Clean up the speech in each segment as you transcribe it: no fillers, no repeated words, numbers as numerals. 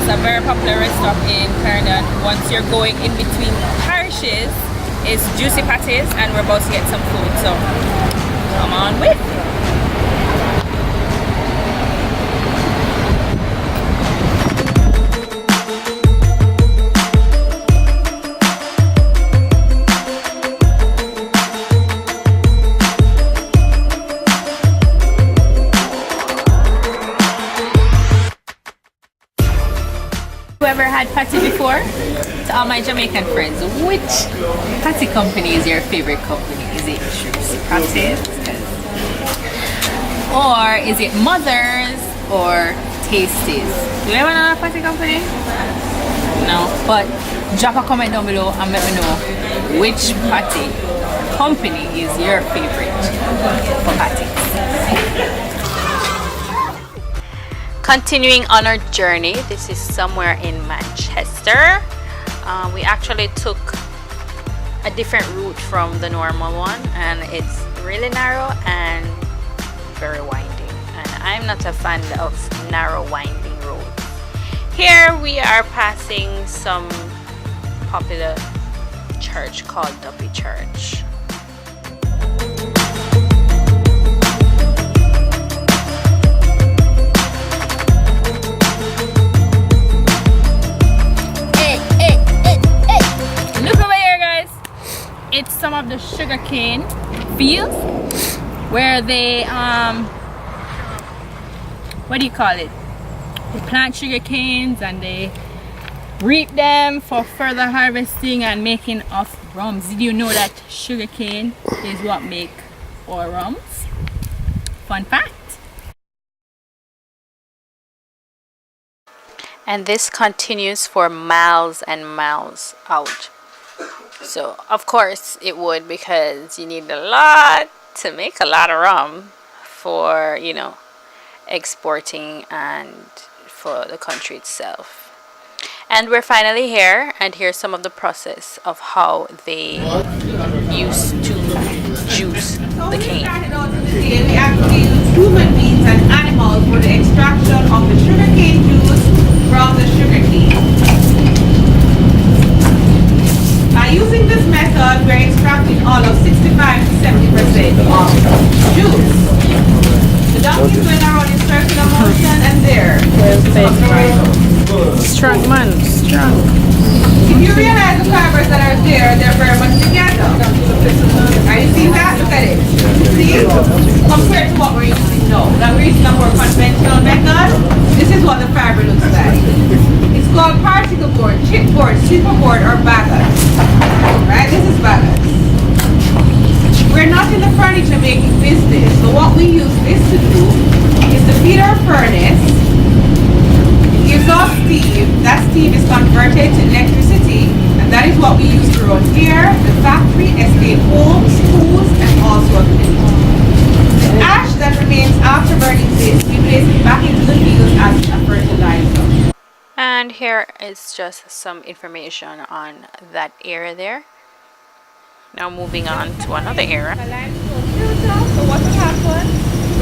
It's a very popular restaurant in Clarendon. Once you're going in between parishes, it's Juicy Patties, and we're about to get some food. So come on with. Whoever had patty before, to all my Jamaican friends, which patty company is your favorite company? Is it Juicy Patties? Or is it Mother's or Tasties? Do you have another patty company? No, but drop a comment down below and let me know which patty company is your favorite for patties. Continuing on our journey, this is somewhere in Manchester. We actually took a different route from the normal one, and it's really narrow and very winding, and I'm not a fan of narrow winding roads. Here we are passing some popular church called DUPPY Church. It's some of the sugarcane fields where they what do you call it? They plant sugar canes and they reap them for further harvesting and making of rums. Did you know that sugarcane is what make our rums? Fun fact. And this continues for miles and miles out. So of course it would, because you need a lot to make a lot of rum for, you know, exporting and for the country itself. And we're finally here, and here's some of the process of how they used to juice the cane. We actually use human beings and animals for the extraction of the sugarcane juice from the sugarcane. Using this method, we're extracting all of 65 to 70% of juice. The donkey is going around in circular motion, and there. Strong man, strong. If you realize the fibers that are there, they're very much together. Are you seeing that? Look at it. See? Compared to what we're using now. That we're using a more conventional method. This is what the fiber looks like. It's called particle board, chipboard, superboard, or baggers. Right? This is baggers. We're not in the furniture making business, so what we use this to do is to feed our furnace. It gives off steam. That steam is converted to electricity, and that is what we use to run here, the factory, estate homes, schools, and also a village. The ash that remains after burning this, we place it back into the fields as a fertilizer. And here is just some information on that area there. Now moving on to another area. So what will happen?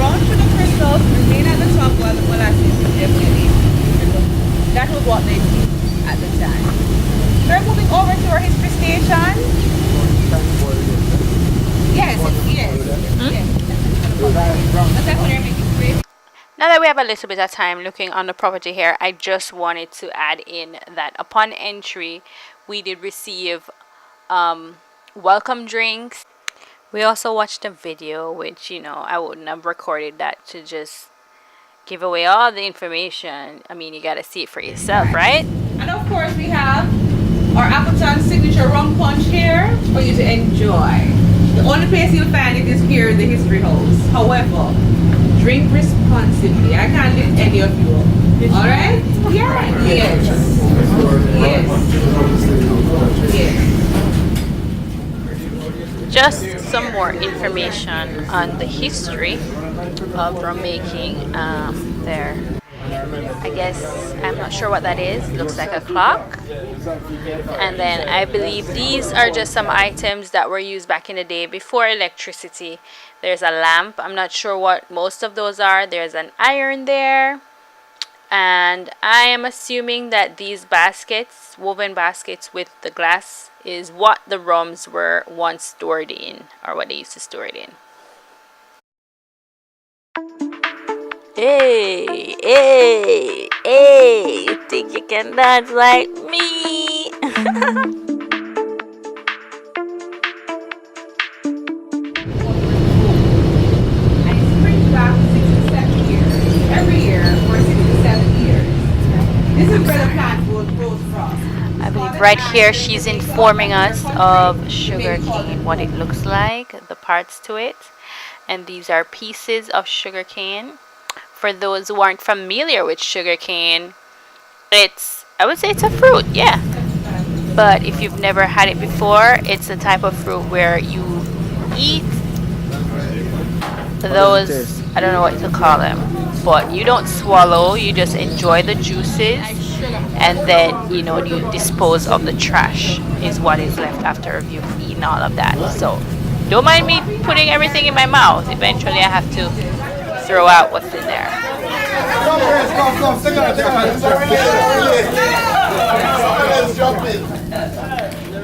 Brown sugar crystals remain at the top while the molasses is definitely. That was what they did at the time. We're moving over to our history station. Yes, yes. That's what they're making great. Now that we have a little bit of time looking on the property here, I just wanted to add in that upon entry, we did receive welcome drinks. We also watched a video, which, you know, I wouldn't have recorded that to just give away all the information. I mean, you got to see it for yourself, right? And of course, we have our Appleton signature rum punch here for you to enjoy. The only place you'll find it is here in the History House. However, drink responsibly. I can't let any of you up. Alright? Yeah. Yes. Yes. Just some more information on the history of rum making there. I guess, I'm not sure what that is. Looks like a clock. And then I believe these are just some items that were used back in the day before electricity. There's a lamp. I'm not sure what most of those are. There's an iron there. And I am assuming that these baskets, woven baskets with the glass, is what the rums were once stored in, or what they used to store it in. Hey, hey, hey, you think you can dance like me? Every year for 6 to 7 years. This is where the plant grows from. I believe right here she's informing us of sugar cane, what it looks like, the parts to it. And these are pieces of sugar cane. For those who aren't familiar with sugar cane, I would say it's a fruit, yeah. But if you've never had it before, it's a type of fruit where you eat those, I don't know what to call them, but you don't swallow, you just enjoy the juices, and then you dispose of the trash is what is left after you've eaten all of that. So don't mind me putting everything in my mouth. Eventually I have to throw out what's in there.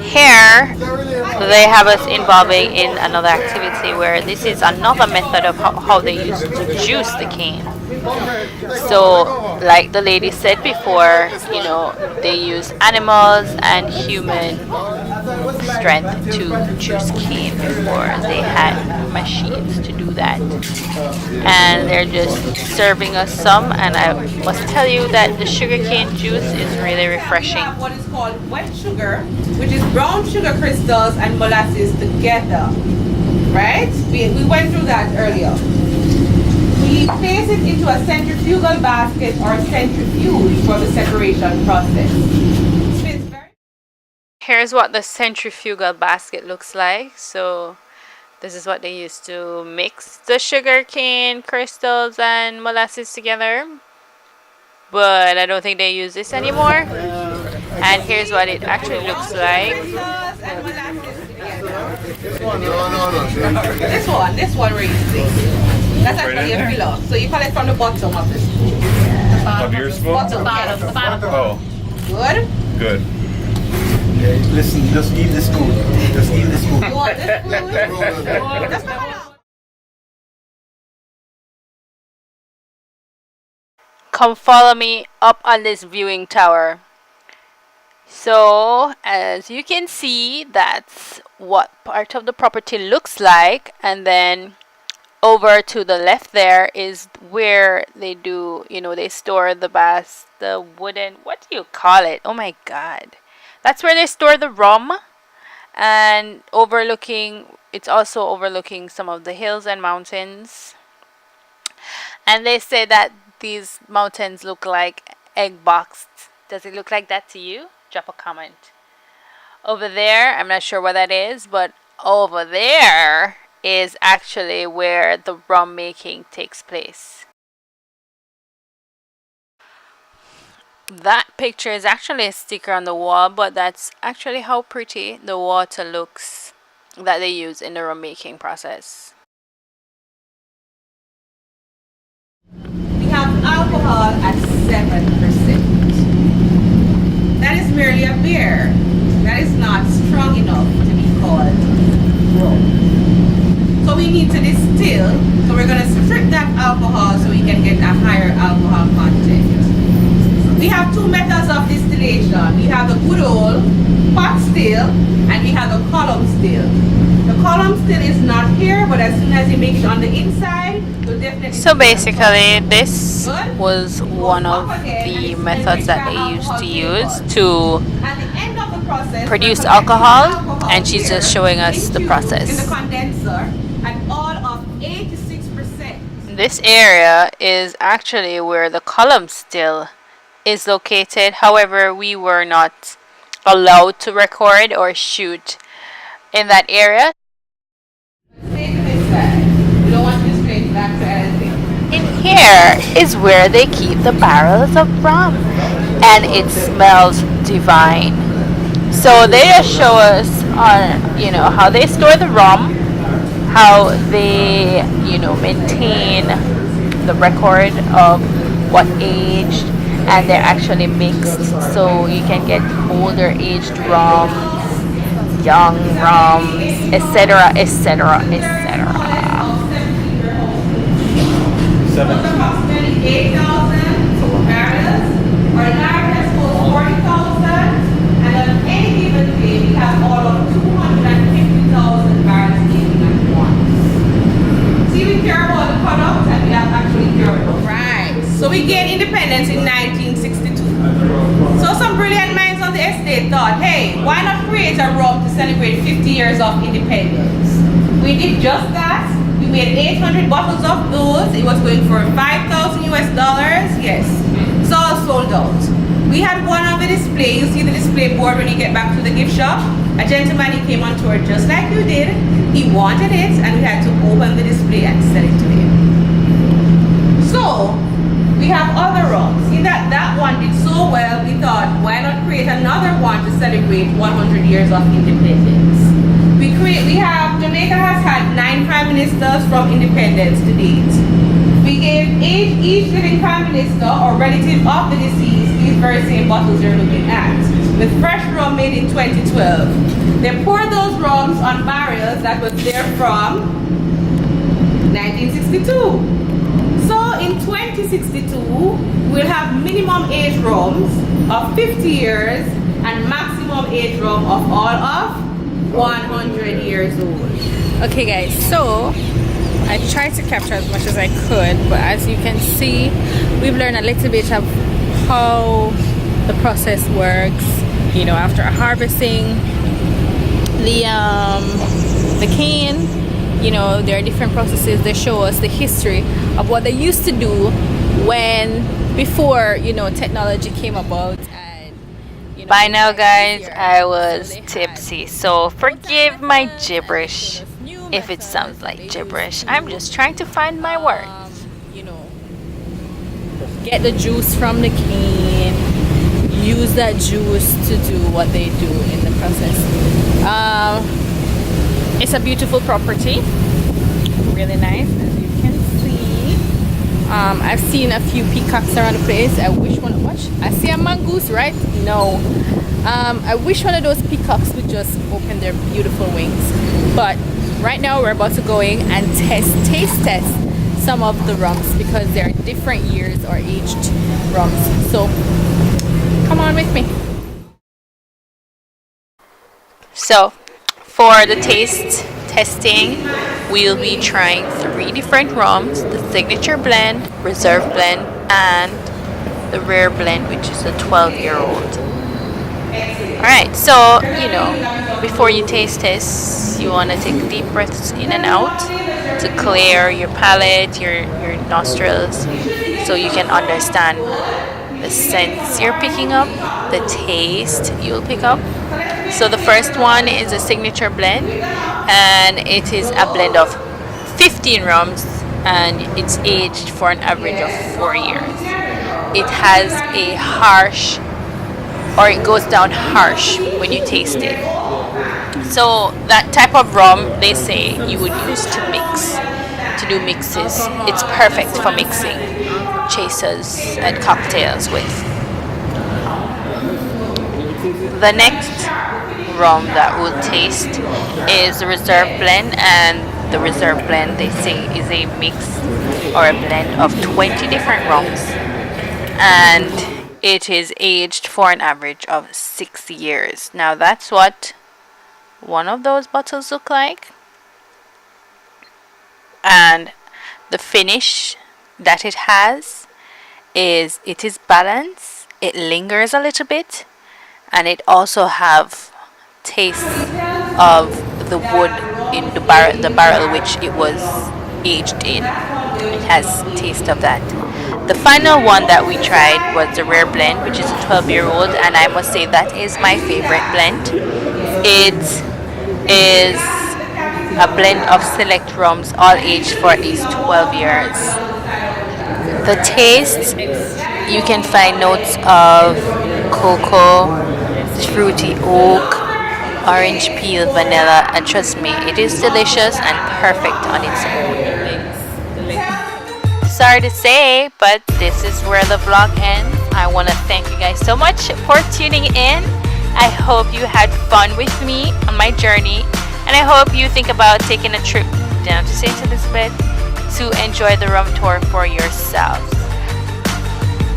Here they have us involving in another activity where this is another method of how they used to juice the cane. So like the lady said before, they use animals and human strength to juice cane before they had machines to do that. And they're just serving us some, and I must tell you that the sugarcane juice is really refreshing. What is called wet sugar, which is brown sugar crystals and molasses together, right? We went through that earlier. We place it into a centrifugal basket or centrifuge for the separation process. Here's what the centrifugal basket looks like. So this is what they use to mix the sugar cane crystals and molasses together. But I don't think they use this anymore. And here's what it actually looks like. This one where you see. That's actually a filler. So you collect from the bottom of the spoon. Of your spoon? Bottom. Oh. Good? Good. Okay, listen, just eat the spoon. Just eat the spoon. You want this spoon? That's not. Come follow me up on this viewing tower. So as you can see, that's what part of the property looks like, and then over to the left there is where they do, they store the wooden, what do you call it? Oh my god. That's where they store the rum, and it's also overlooking some of the hills and mountains. And they say that these mountains look like egg boxed. Does it look like that to you? Drop a comment. Over there, I'm not sure what that is, but over there is actually where the rum making takes place. That picture is actually a sticker on the wall, but that's actually how pretty the water looks that they use in the rum making process. We have alcohol at 7%. That is merely a beer. That is not strong enough to be called rum. So we need to distill. So we're going to strip that alcohol so we can get a higher alcohol content. We have two methods of distillation. We have the good old pot still and we have a column still. The column still is not here, but as soon as you make it on the inside, you'll definitely. So basically, this was one of the methods that they used to use to produce alcohol, and she's just showing us the process. In the condenser at all of 86%. This area is actually where the column still is located. However, we were not allowed to record or shoot in that area. In here is where they keep the barrels of rum, and it smells divine. So they just show us on how they store the rum, how they maintain the record of what aged and they're actually mixed, so you can get older aged rum, young rums, etc., etc., etc. Approximately 8,000 barrels, or largest holds 40,000, and on any given day we have all of 250,000 barrels aging at once. See, we care about the product and we have actually care about. Right. So we gained independence in 1962. So some brilliant minds on the estate thought, hey, why not create a rum to celebrate 50 years of independence? We did just that. We made 800 bottles of those. It was going for 5,000 US dollars. Yes, it's all sold out. We had one on the display. You see the display board when you get back to the gift shop. A gentleman, he came on tour just like you did. He wanted it, and we had to open the display and sell it to him. So we have other rums. See that one did so well, we thought, why not create another one to celebrate 100 years of independence? We have, Jamaica has had 9 prime ministers from independence to date. We gave each living prime minister or relative of the deceased these very same bottles you're looking at, with fresh rum made in 2012. They poured those rums on barrels that was there from 1962. So in 2062, we'll have minimum age rums of 50 years and maximum age rum of all of 100 years old. Okay guys, so I tried to capture as much as I could, but as you can see, we've learned a little bit of how the process works, you know, after harvesting the cane. You know, there are different processes. They show us the history of what they used to do before, you know, technology came about. By now guys, I was tipsy, so forgive my gibberish if it sounds like gibberish. I'm just trying to find my words. You know, get the juice from the cane, use that juice to do what they do in the process. It's a beautiful property, really nice, as you can see. I've seen a few peacocks around the place. I wish one. Watch, I see a mongoose, right? No. I wish one of those peacocks would just open their beautiful wings. But right now we're about to go in and taste test some of the rums, because there are different years or aged rums. So come on with me. So for the taste testing, we'll be trying 3 different rums: the signature blend, reserve blend, and the rare blend, which is a 12-year-old. Alright, so you know, before you taste this, you want to take deep breaths in and out to clear your palate, your nostrils, so you can understand the scents you're picking up, the taste you'll pick up. So the first one is a signature blend, and it is a blend of 15 rums, and it's aged for an average of 4 years. It has a harsh, or it goes down harsh when you taste it. So that type of rum, they say, you would use to do mixes. It's perfect for mixing chasers and cocktails with. The next rum that we'll taste is the reserve blend, and the reserve blend, they say, is a mix or a blend of 20 different rums, and it is aged for an average of 6 years. Now that's what one of those bottles look like, and the finish that it has is, it is balanced, it lingers a little bit, and it also have taste of the wood in the barrel which it was aged in. It has taste of that. The final one that we tried was the rare blend, which is a 12-year-old, and I must say that is my favorite blend. It is a blend of select rums, all aged for at least 12 years. The taste, you can find notes of cocoa, fruity oak, orange peel, vanilla, and trust me, it is delicious and perfect on its own. Sorry to say, but this is where the vlog ends. I want to thank you guys so much for tuning in. I hope you had fun with me on my journey, and I hope you think about taking a trip down to St. Elizabeth to enjoy the rum tour for yourselves.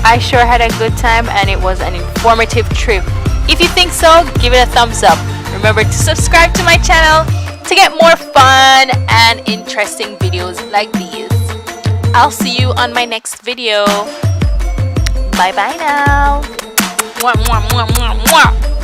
I sure had a good time, and it was an informative trip. If you think so, give it a thumbs up. Remember to subscribe to my channel to get more fun and interesting videos like these. I'll see you on my next video. Bye bye now. Mwah, mwah, mwah, mwah, mwah.